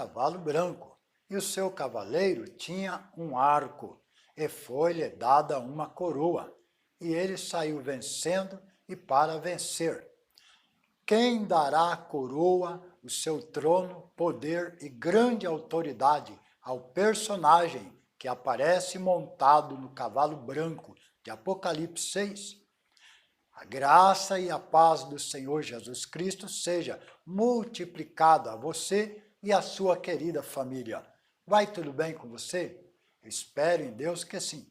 cavalo branco, e o seu cavaleiro tinha um arco, e foi-lhe dada uma coroa, e ele saiu vencendo e para vencer. Quem dará a coroa, o seu trono, poder e grande autoridade ao personagem que aparece montado no cavalo branco de Apocalipse 6? A graça e a paz do Senhor Jesus Cristo seja multiplicada a você e a sua querida família. Vai tudo bem com você? Espero em Deus que sim.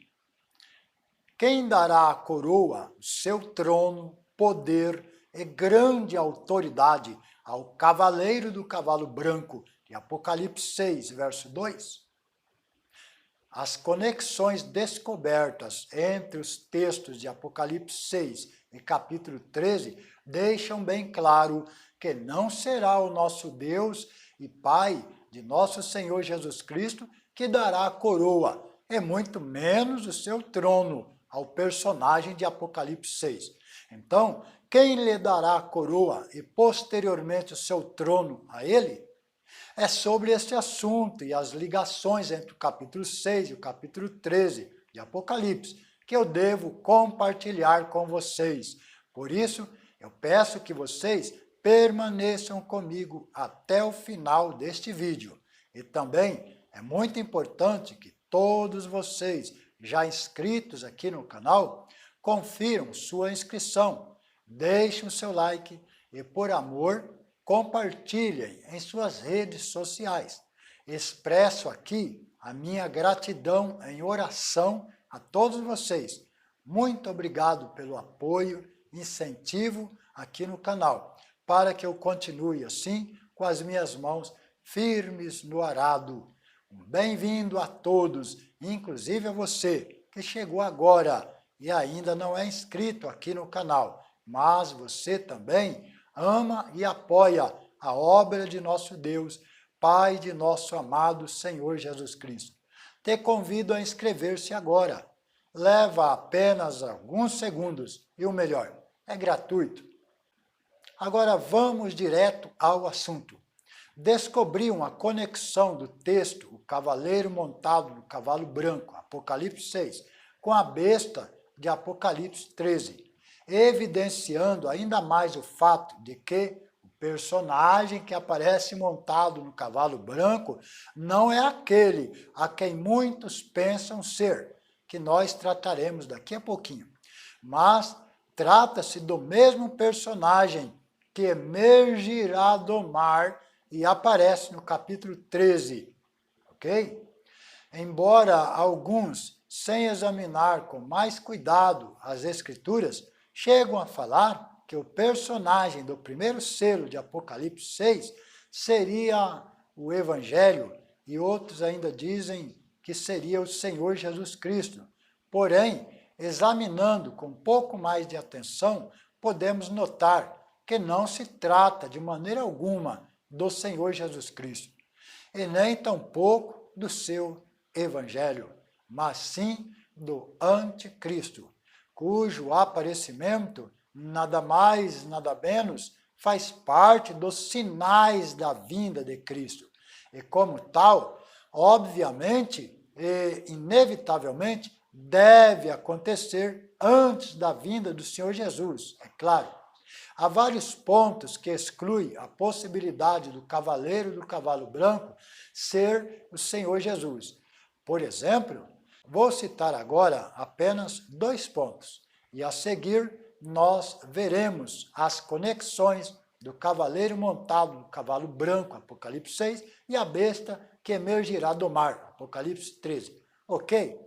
Quem dará a coroa, o seu trono, poder e grande autoridade ao cavaleiro do cavalo branco, de Apocalipse 6, verso 2? As conexões descobertas entre os textos de Apocalipse 6 e capítulo 13 deixam bem claro que não será o nosso Deus e Pai de nosso Senhor Jesus Cristo que dará a coroa, e muito menos o seu trono ao personagem de Apocalipse 6. Então, quem lhe dará a coroa e posteriormente o seu trono a ele? É sobre este assunto e as ligações entre o capítulo 6 e o capítulo 13 de Apocalipse que eu devo compartilhar com vocês. Por isso, eu peço que vocês permaneçam comigo até o final deste vídeo. E também é muito importante que todos vocês já inscritos aqui no canal confiram sua inscrição, deixem o seu like e, por amor, compartilhem em suas redes sociais. Expresso aqui a minha gratidão em oração a todos vocês. Muito obrigado pelo apoio, incentivo aqui no canal, para que eu continue assim, com as minhas mãos firmes no arado. Bem-vindo a todos, inclusive a você que chegou agora e ainda não é inscrito aqui no canal, mas você também ama e apoia a obra de nosso Deus, Pai de nosso amado Senhor Jesus Cristo. Te convido a inscrever-se agora. Leva apenas alguns segundos e o melhor, é gratuito. Agora vamos direto ao assunto. Descobri uma conexão do texto, o cavaleiro montado no cavalo branco, Apocalipse 6, com a besta de Apocalipse 13, evidenciando ainda mais o fato de que o personagem que aparece montado no cavalo branco não é aquele a quem muitos pensam ser, que nós trataremos daqui a pouquinho, mas trata-se do mesmo personagem que emergirá do mar e aparece no capítulo 13, ok? Embora alguns, sem examinar com mais cuidado as escrituras, chegam a falar que o personagem do primeiro selo de Apocalipse 6 seria o Evangelho, e outros ainda dizem que seria o Senhor Jesus Cristo. Porém, examinando com um pouco mais de atenção, podemos notar que não se trata de maneira alguma do Senhor Jesus Cristo, e nem tampouco do seu Evangelho, mas sim do Anticristo, cujo aparecimento, nada mais, nada menos, faz parte dos sinais da vinda de Cristo. E como tal, obviamente e inevitavelmente, deve acontecer antes da vinda do Senhor Jesus, é claro. Há vários pontos que excluem a possibilidade do cavaleiro do cavalo branco ser o Senhor Jesus. Por exemplo, vou citar agora apenas 2 pontos, e a seguir nós veremos as conexões do cavaleiro montado no cavalo branco, Apocalipse 6, e a besta que emergirá do mar, Apocalipse 13. Ok?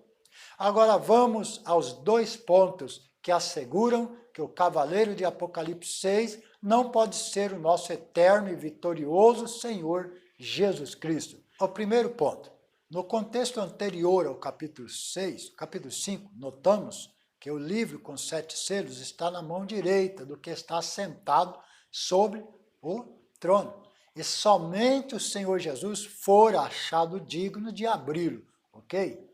Agora vamos aos 2 pontos que asseguram que o cavaleiro de Apocalipse 6 não pode ser o nosso eterno e vitorioso Senhor Jesus Cristo. O primeiro ponto, no contexto anterior ao capítulo 6, capítulo 5, notamos que o livro com 7 selos está na mão direita do que está sentado sobre o trono. E somente o Senhor Jesus for achado digno de abri-lo, ok?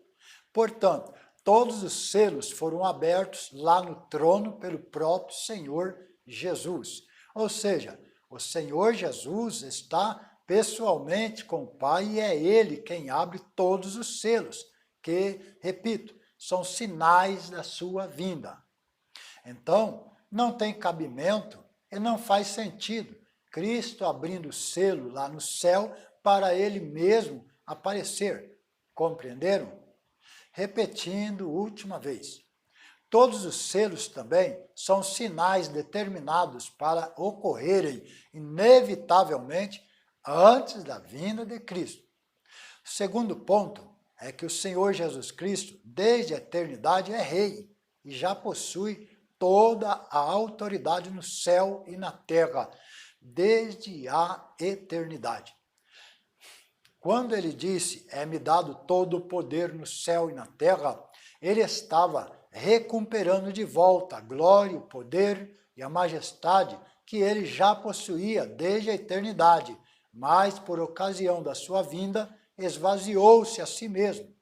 Portanto, todos os selos foram abertos lá no trono pelo próprio Senhor Jesus. Ou seja, o Senhor Jesus está pessoalmente com o Pai, e é Ele quem abre todos os selos, que, repito, são sinais da sua vinda. Então, não tem cabimento e não faz sentido Cristo abrindo o selo lá no céu para Ele mesmo aparecer. Compreenderam? Repetindo última vez. Todos os selos também são sinais determinados para ocorrerem inevitavelmente antes da vinda de Cristo. O segundo ponto é que o Senhor Jesus Cristo, desde a eternidade, é Rei e já possui toda a autoridade no céu e na terra, desde a eternidade. Quando ele disse, é-me dado todo o poder no céu e na terra, ele estava recuperando de volta a glória, o poder e a majestade que ele já possuía desde a eternidade, mas por ocasião da sua vinda, esvaziou-se a si mesmo.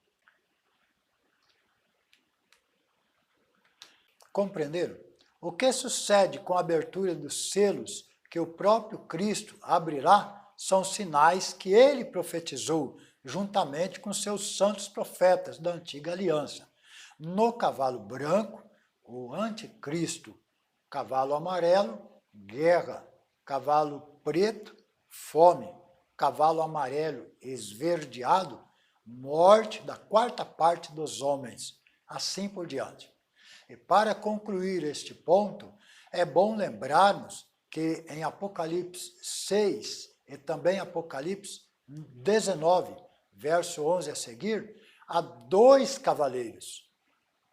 Compreenderam? O que sucede com a abertura dos selos que o próprio Cristo abrirá são sinais que ele profetizou juntamente com seus santos profetas da antiga aliança. No cavalo branco, o anticristo; cavalo amarelo, guerra; cavalo preto, fome; cavalo amarelo esverdeado, morte da quarta parte dos homens, assim por diante. E para concluir este ponto, é bom lembrarmos que em Apocalipse 6 e também Apocalipse 19, verso 11 a seguir, há 2 cavaleiros,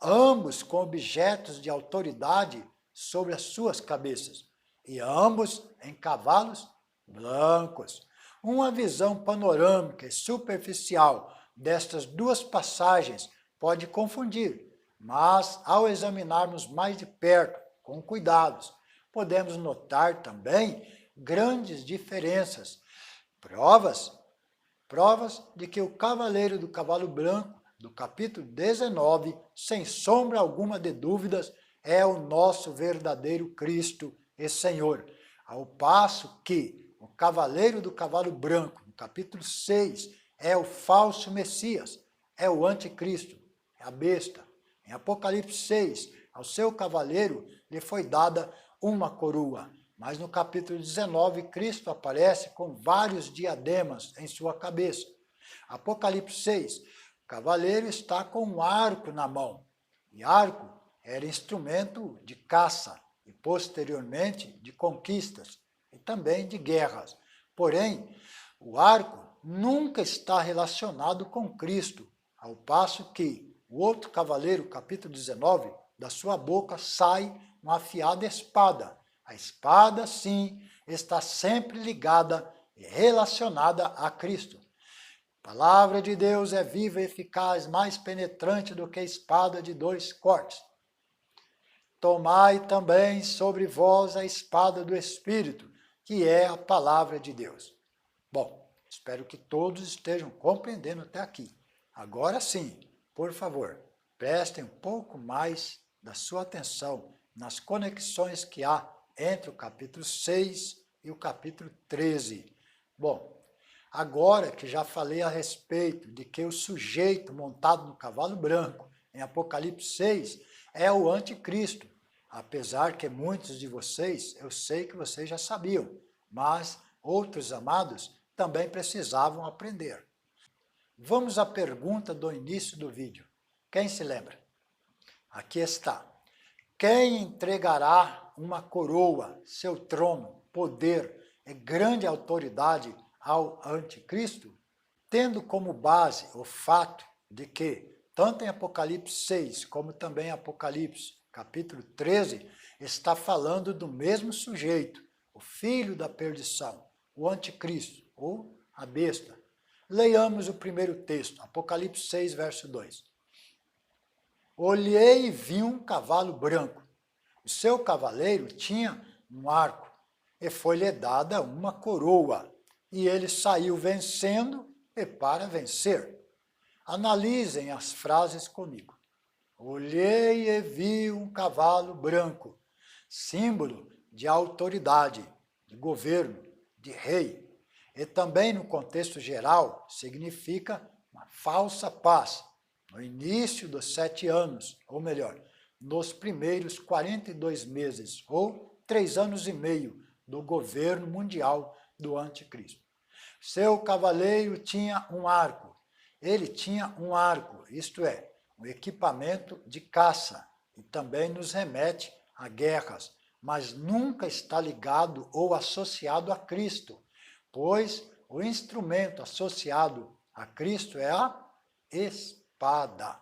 ambos com objetos de autoridade sobre as suas cabeças, e ambos em cavalos brancos. Uma visão panorâmica e superficial destas 2 passagens pode confundir, mas ao examinarmos mais de perto, com cuidados, podemos notar também grandes diferenças, provas de que o cavaleiro do cavalo branco, do capítulo 19, sem sombra alguma de dúvidas, é o nosso verdadeiro Cristo e Senhor, ao passo que o cavaleiro do cavalo branco, no capítulo 6, é o falso Messias, é o anticristo, é a besta. Em Apocalipse 6, ao seu cavaleiro lhe foi dada uma coroa, mas no capítulo 19, Cristo aparece com vários diademas em sua cabeça. Apocalipse 6, o cavaleiro está com um arco na mão, e arco era instrumento de caça e posteriormente de conquistas e também de guerras. Porém, o arco nunca está relacionado com Cristo, ao passo que o outro cavaleiro, capítulo 19, da sua boca sai uma afiada espada. A espada, sim, está sempre ligada e relacionada a Cristo. A palavra de Deus é viva e eficaz, mais penetrante do que a espada de 2 cortes. Tomai também sobre vós a espada do Espírito, que é a palavra de Deus. Bom, espero que todos estejam compreendendo até aqui. Agora sim, por favor, prestem um pouco mais da sua atenção nas conexões que há entre o capítulo 6 e o capítulo 13. Bom, agora que já falei a respeito de que o sujeito montado no cavalo branco, em Apocalipse 6, é o anticristo, apesar que muitos de vocês, eu sei que vocês já sabiam, mas outros amados também precisavam aprender. Vamos à pergunta do início do vídeo. Quem se lembra? Aqui está. Quem entregará uma coroa, seu trono, poder e grande autoridade ao anticristo? Tendo como base o fato de que, tanto em Apocalipse 6, como também em Apocalipse capítulo 13, está falando do mesmo sujeito, o filho da perdição, o anticristo, ou a besta. Leiamos o primeiro texto, Apocalipse 6, verso 2. Olhei e vi um cavalo branco. O seu cavaleiro tinha um arco, e foi-lhe dada uma coroa, e ele saiu vencendo e para vencer. Analisem as frases comigo. Olhei e vi um cavalo branco, símbolo de autoridade, de governo, de rei. E também, no contexto geral, significa uma falsa paz. No início dos 7 anos, ou melhor, nos primeiros 42 meses, ou 3 anos e meio, do governo mundial do anticristo. Seu cavaleiro tinha um arco. Ele tinha um arco, isto é, um equipamento de caça, e também nos remete a guerras, mas nunca está ligado ou associado a Cristo, pois o instrumento associado a Cristo é a espada.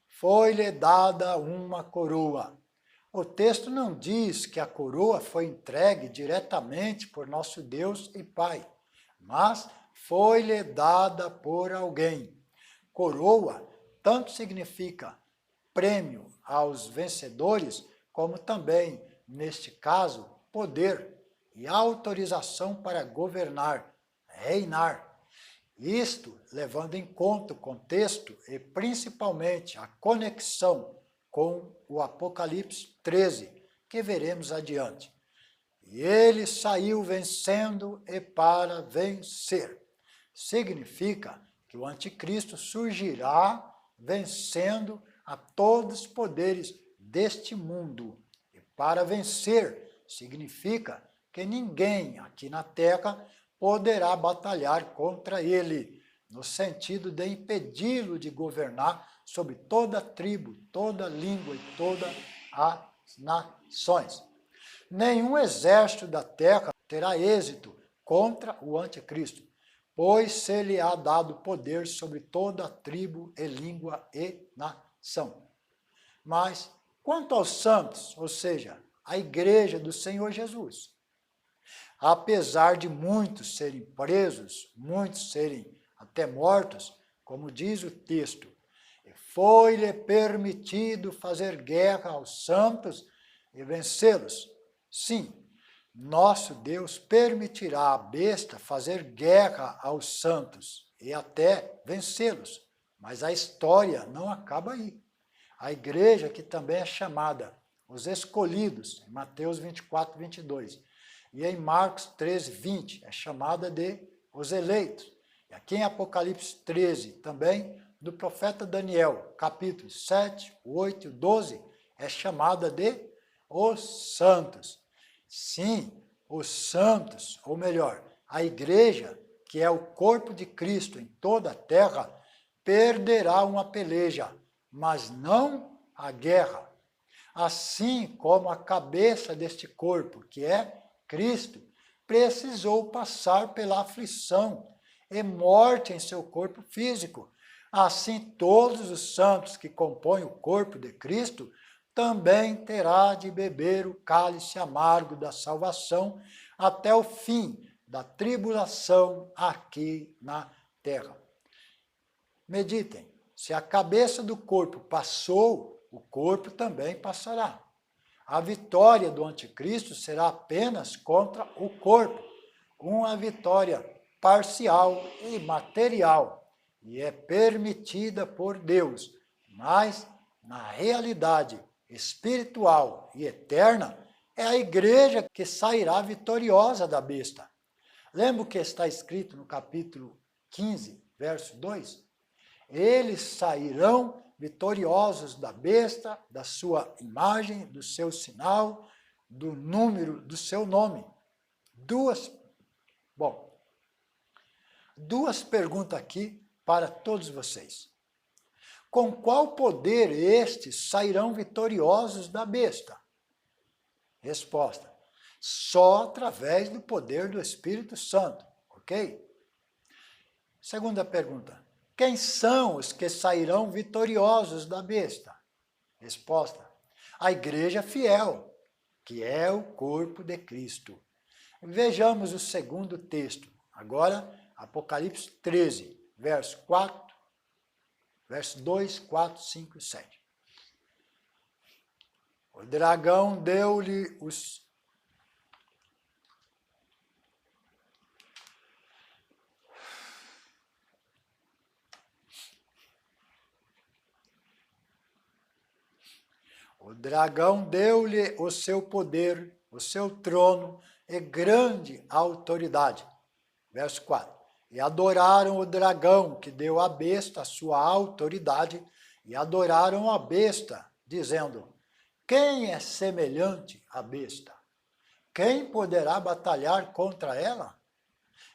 Foi-lhe dada uma coroa. O texto não diz que a coroa foi entregue diretamente por nosso Deus e Pai, mas foi-lhe dada por alguém. Coroa tanto significa prêmio aos vencedores, como também, neste caso, poder e autorização para governar, reinar. Isto levando em conta o contexto e principalmente a conexão com o Apocalipse 13, que veremos adiante. E ele saiu vencendo e para vencer. Significa que o anticristo surgirá vencendo a todos os poderes deste mundo. E para vencer significa que ninguém aqui na Terra poderá batalhar contra ele, no sentido de impedi-lo de governar sobre toda tribo, toda língua e todas as nações. Nenhum exército da terra terá êxito contra o anticristo, pois se lhe há dado poder sobre toda tribo e língua e nação. Mas, quanto aos santos, ou seja, a igreja do Senhor Jesus, apesar de muitos serem presos, muitos serem até mortos, como diz o texto, foi-lhe permitido fazer guerra aos santos e vencê-los. Sim, nosso Deus permitirá à besta fazer guerra aos santos e até vencê-los, mas a história não acaba aí. A igreja, que também é chamada os escolhidos, em Mateus 24, 22, e em Marcos 13, 20, é chamada de os eleitos. E aqui em Apocalipse 13, também, do profeta Daniel, capítulos 7, 8 e 12, é chamada de os santos. Sim, os santos, ou melhor, a igreja, que é o corpo de Cristo em toda a terra, perderá uma peleja, mas não a guerra. Assim como a cabeça deste corpo, que é Cristo, precisou passar pela aflição e morte em seu corpo físico. Assim, todos os santos que compõem o corpo de Cristo também terá de beber o cálice amargo da salvação até o fim da tribulação aqui na terra. Meditem, se a cabeça do corpo passou, o corpo também passará. A vitória do anticristo será apenas contra o corpo, uma vitória parcial e material, e é permitida por Deus, mas na realidade espiritual e eterna, é a igreja que sairá vitoriosa da besta. Lembra o que está escrito no capítulo 15, verso 2? Eles sairão vitoriosos da besta, da sua imagem, do seu sinal, do número do seu nome. Duas perguntas aqui para todos vocês. Com qual poder estes sairão vitoriosos da besta? Resposta: só através do poder do Espírito Santo, ok? Segunda pergunta: quem são os que sairão vitoriosos da besta? Resposta: a igreja fiel, que é o corpo de Cristo. Vejamos o segundo texto. Agora, Apocalipse 13, verso 2, 4, 5 e 7. O dragão deu-lhe os... O dragão deu-lhe o seu poder, o seu trono e grande autoridade. Verso 4. E adoraram o dragão, que deu à besta a sua autoridade, e adoraram a besta, dizendo: quem é semelhante à besta? Quem poderá batalhar contra ela?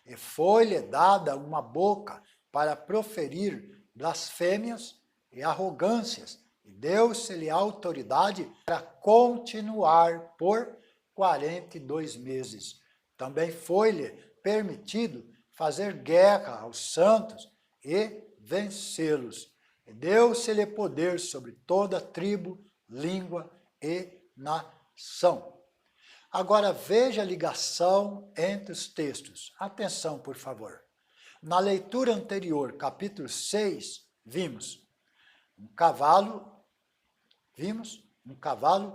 E foi-lhe dada uma boca para proferir blasfêmias e arrogâncias, e deu-se-lhe autoridade para continuar por 42 meses. Também foi-lhe permitido fazer guerra aos santos e vencê-los. E deu-se-lhe poder sobre toda tribo, língua e nação. Agora veja a ligação entre os textos. Atenção, por favor. Na leitura anterior, capítulo 6, vimos um cavalo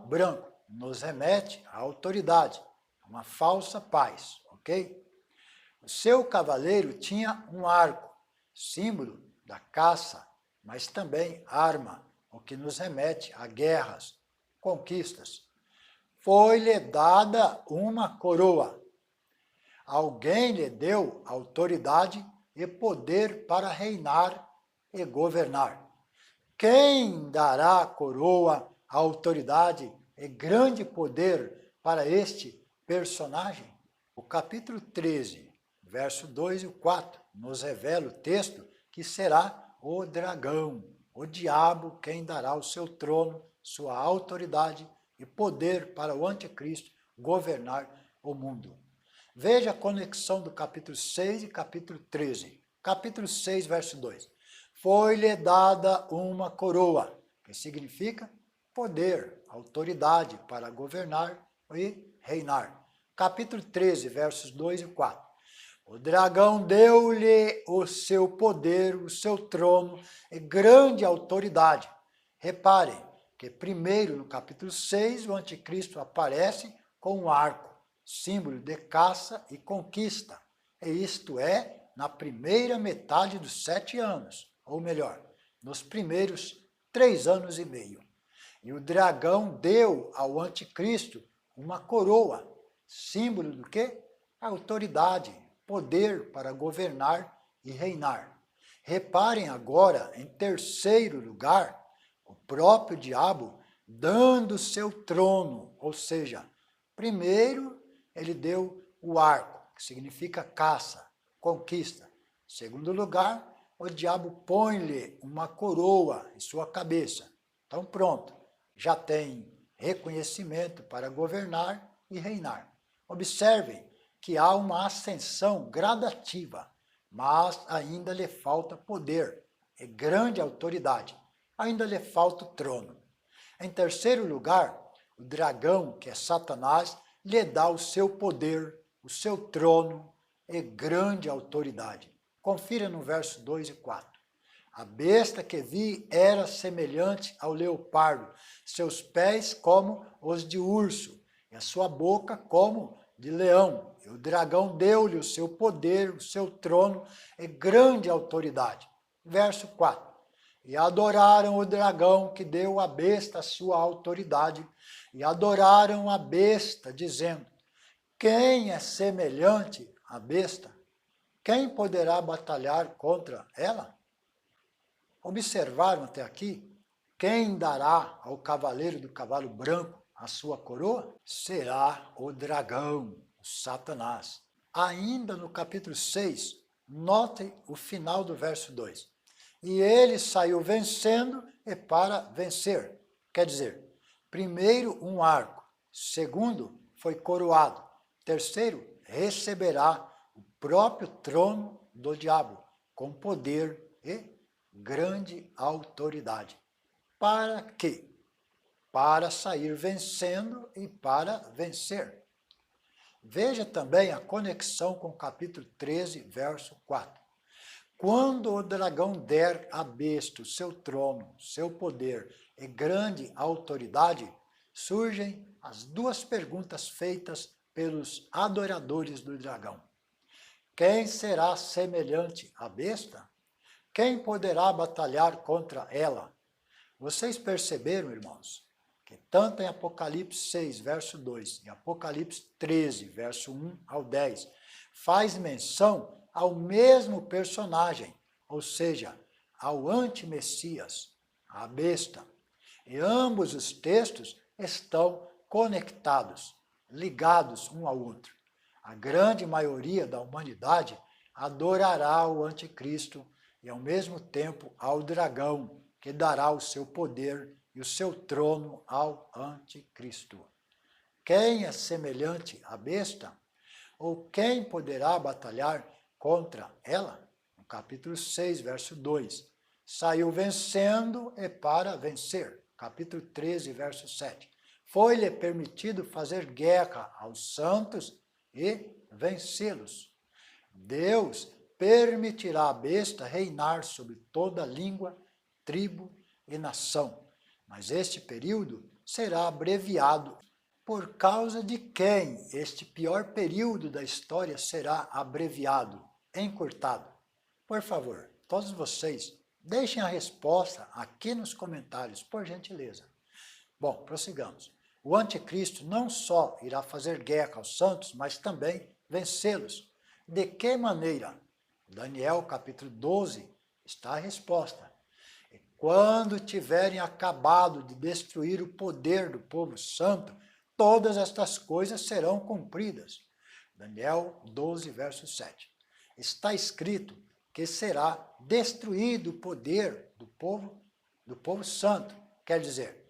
branco. Nos remete à autoridade, uma falsa paz, ok? O seu cavaleiro tinha um arco, símbolo da caça, mas também arma, o que nos remete a guerras, conquistas. Foi-lhe dada uma coroa. Alguém lhe deu autoridade e poder para reinar e governar. Quem dará coroa, autoridade e grande poder para este personagem? O capítulo 13, verso 2 e 4, nos revela o texto que será o dragão, o diabo, quem dará o seu trono, sua autoridade e poder para o anticristo governar o mundo. Veja a conexão do capítulo 6 e capítulo 13. Capítulo 6, verso 2. Foi-lhe dada uma coroa, que significa poder, autoridade para governar e reinar. Capítulo 13, versos 2 e 4. O dragão deu-lhe o seu poder, o seu trono e grande autoridade. Reparem que primeiro no capítulo 6 o anticristo aparece com um arco, símbolo de caça e conquista. E isto é, na primeira metade dos 7 anos, ou melhor, nos primeiros 3 anos e meio. E o dragão deu ao anticristo uma coroa, símbolo do quê? Autoridade, poder para governar e reinar. Reparem agora, em terceiro lugar, o próprio diabo dando seu trono, ou seja, primeiro ele deu o arco, que significa caça, conquista. Em segundo lugar, o diabo põe-lhe uma coroa em sua cabeça. Então pronto, já tem reconhecimento para governar e reinar. Observem que há uma ascensão gradativa, mas ainda lhe falta poder e grande autoridade. Ainda lhe falta o trono. Em terceiro lugar, o dragão, que é Satanás, lhe dá o seu poder, o seu trono e grande autoridade. Confira no verso 2 e 4. A besta que vi era semelhante ao leopardo, seus pés como os de urso, e a sua boca como de leão. E o dragão deu-lhe o seu poder, o seu trono e grande autoridade. Verso 4. E adoraram o dragão que deu à besta a sua autoridade, e adoraram a besta, dizendo: quem é semelhante à besta? Quem poderá batalhar contra ela? Observaram até aqui? Quem dará ao cavaleiro do cavalo branco a sua coroa? Será o dragão, o Satanás. Ainda no capítulo 6, notem o final do verso 2. E ele saiu vencendo e para vencer. Quer dizer, primeiro um arco, segundo foi coroado, terceiro receberá o próprio trono do diabo, com poder e grande autoridade. Para quê? Para sair vencendo e para vencer. Veja também a conexão com o capítulo 13, verso 4. Quando o dragão der à besta o seu trono, seu poder e grande autoridade, surgem as duas perguntas feitas pelos adoradores do dragão. Quem será semelhante à besta? Quem poderá batalhar contra ela? Vocês perceberam, irmãos, que tanto em Apocalipse 6, verso 2, e Apocalipse 13, verso 1 ao 10, faz menção ao mesmo personagem, ou seja, ao anti-Messias, a besta. E ambos os textos estão conectados, ligados um ao outro. A grande maioria da humanidade adorará o anticristo e, ao mesmo tempo, ao dragão, que dará o seu poder e o seu trono ao anticristo. Quem é semelhante à besta? Ou quem poderá batalhar contra ela? No capítulo 6, verso 2. Saiu vencendo e para vencer. Capítulo 13, verso 7. Foi-lhe permitido fazer guerra aos santos e vencê-los. Deus permitirá à besta reinar sobre toda língua, tribo e nação. Mas este período será abreviado. Por causa de quem este pior período da história será abreviado, encurtado? Por favor, todos vocês, deixem a resposta aqui nos comentários, por gentileza. Bom, prossigamos. O anticristo não só irá fazer guerra aos santos, mas também vencê-los. De que maneira? Daniel capítulo 12 está a resposta. E quando tiverem acabado de destruir o poder do povo santo, todas estas coisas serão cumpridas. Daniel 12, verso 7. Está escrito que será destruído o poder do povo santo. Quer dizer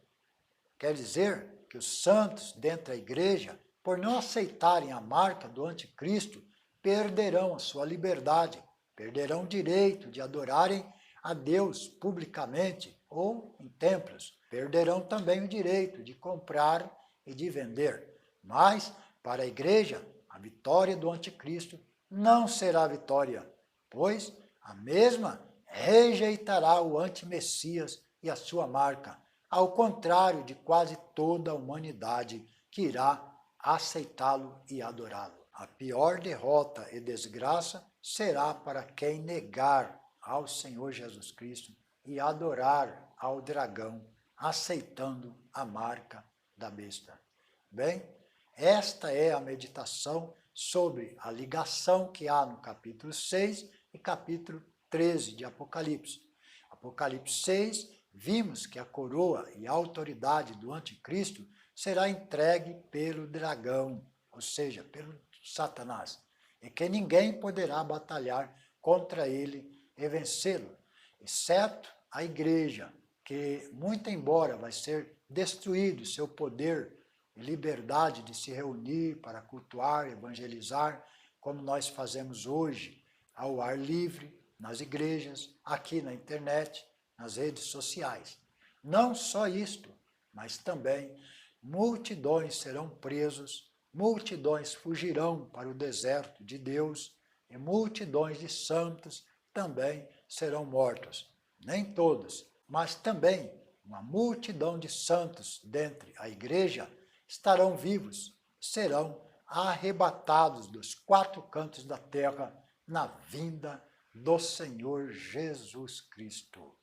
que os santos dentro da igreja, por não aceitarem a marca do anticristo, perderão a sua liberdade, perderão o direito de adorarem a Deus publicamente ou em templos. Perderão também o direito de comprar e de vender. Mas, para a igreja, a vitória do anticristo não será vitória, pois a mesma rejeitará o antimessias e a sua marca, ao contrário de quase toda a humanidade que irá aceitá-lo e adorá-lo. A pior derrota e desgraça será para quem negar ao Senhor Jesus Cristo e adorar ao dragão, aceitando a marca da besta. Bem, esta é a meditação sobre a ligação que há no capítulo 6 e capítulo 13 de Apocalipse. Apocalipse 6, vimos que a coroa e a autoridade do anticristo será entregue pelo dragão, ou seja, pelo Satanás, e que ninguém poderá batalhar contra ele e vencê-lo, exceto a igreja, que, muito embora vai ser destruído seu poder e liberdade de se reunir para cultuar, evangelizar, como nós fazemos hoje, ao ar livre, nas igrejas, aqui na internet, nas redes sociais. Não só isto, mas também multidões serão presos, multidões fugirão para o deserto de Deus e multidões de santos também serão mortos. Nem todos, mas também uma multidão de santos dentre a igreja estarão vivos, serão arrebatados dos quatro cantos da terra na vinda do Senhor Jesus Cristo.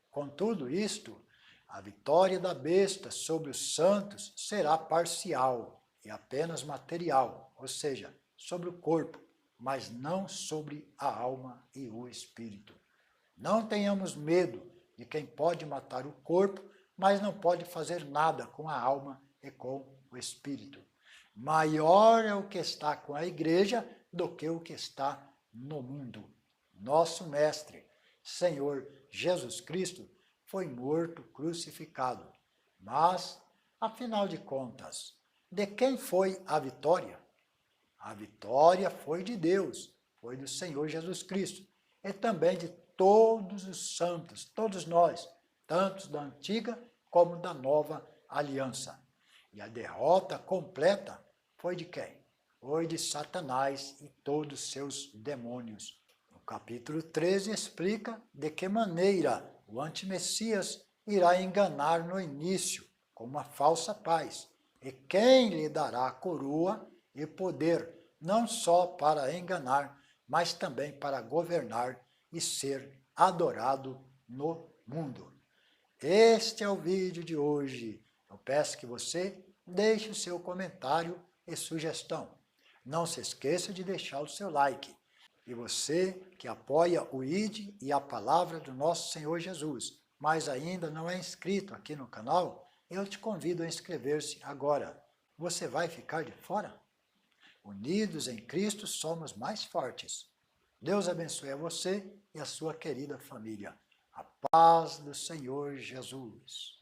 Com tudo isto, a vitória da besta sobre os santos será parcial e apenas material, ou seja, sobre o corpo, mas não sobre a alma e o espírito. Não tenhamos medo de quem pode matar o corpo, mas não pode fazer nada com a alma e com o espírito. Maior é o que está com a igreja do que o que está no mundo. Nosso Mestre, Senhor Jesus Cristo, foi morto, crucificado. Mas, afinal de contas, de quem foi a vitória? A vitória foi de Deus, foi do Senhor Jesus Cristo, e também de todos os santos, todos nós, tanto da antiga como da nova aliança. E a derrota completa foi de quem? Foi de Satanás e todos os seus demônios. O capítulo 13 explica de que maneira o antimessias irá enganar no início com uma falsa paz, e quem lhe dará a coroa e poder, não só para enganar, mas também para governar e ser adorado no mundo. Este é o vídeo de hoje. peço que você deixe o seu comentário e sugestão. Não se esqueça de deixar o seu like. E você que apoia o ID e a palavra do nosso Senhor Jesus, mas ainda não é inscrito aqui no canal, eu te convido a inscrever-se agora. Você vai ficar de fora? Unidos em Cristo somos mais fortes. Deus abençoe a você e a sua querida família. A paz do Senhor Jesus.